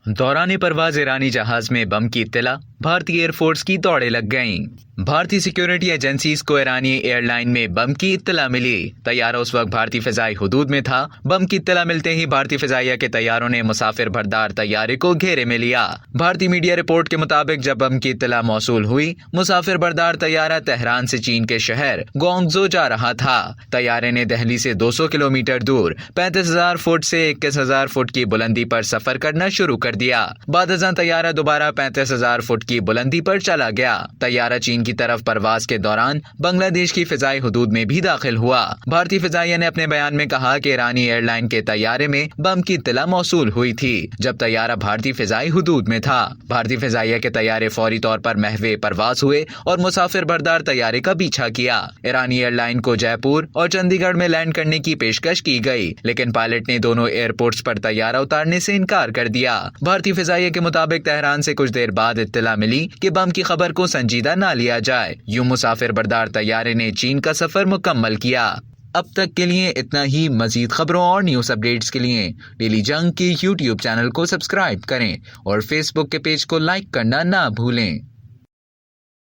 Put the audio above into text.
दौरान परवाज ईरानी जहाज में बम की इत्तला, भारतीय एयरफोर्स की दौड़ें लग गईं। भारतीय सिक्योरिटी एजेंसीज को ईरानी एयरलाइन में बम की इत्तला मिली। तैयारा उस वक्त भारतीय फिजाई हुदूद में था। बम की इत्तला मिलते ही भारतीय फिजाइया के तैयारों ने मुसाफिर बरदार तैयारे को घेरे में लिया। भारतीय मीडिया रिपोर्ट के मुताबिक जब बम की इत्तला मौसूल हुई, मुसाफिर बरदार तैयारा तेहरान से चीन के शहर ग्वांगझो जा रहा था। तैयारे ने दिल्ली से 200 किलोमीटर दूर 35,000 फुट से 21,000 फुट की बुलंदी पर सफर करना शुरू कर दिया। बादशाह तैयारा दोबारा 35,000 फुट की बुलंदी पर चला गया। तैयारा चीन की तरफ परवाज के दौरान बांग्लादेश की फिजाई हुदूद में भी दाखिल हुआ। भारतीय फिजाइया ने अपने बयान में कहा कि ईरानी एयरलाइन के तैयारे में बम की इत्तला मौसूल हुई थी जब तैयारा भारतीय फिजाई हुदूद में था। भारतीय फिजाइया के तैयारे फौरी तौर पर महवे परवाज हुए और मुसाफिर बरदार तैयारे का पीछा किया। ईरानी एयरलाइन को जयपुर और चंडीगढ़ में लैंड करने की पेशकश की गई, लेकिन पायलट ने दोनों एयरपोर्ट्स पर तैयारा उतारने से इनकार कर दिया। भारतीय फिजाइया के मुताबिक तेहरान से कुछ देर बाद इत्तला मिली कि बम की खबर को संजीदा ना लिया जाए। यूं मुसाफिर बरदार तैयारे ने चीन का सफर मुकम्मल किया। अब तक के लिए इतना ही। मजीद खबरों और न्यूज अपडेट्स के लिए डेली जंग के YouTube चैनल को सब्सक्राइब करें और फेसबुक के पेज को लाइक करना ना भूलें।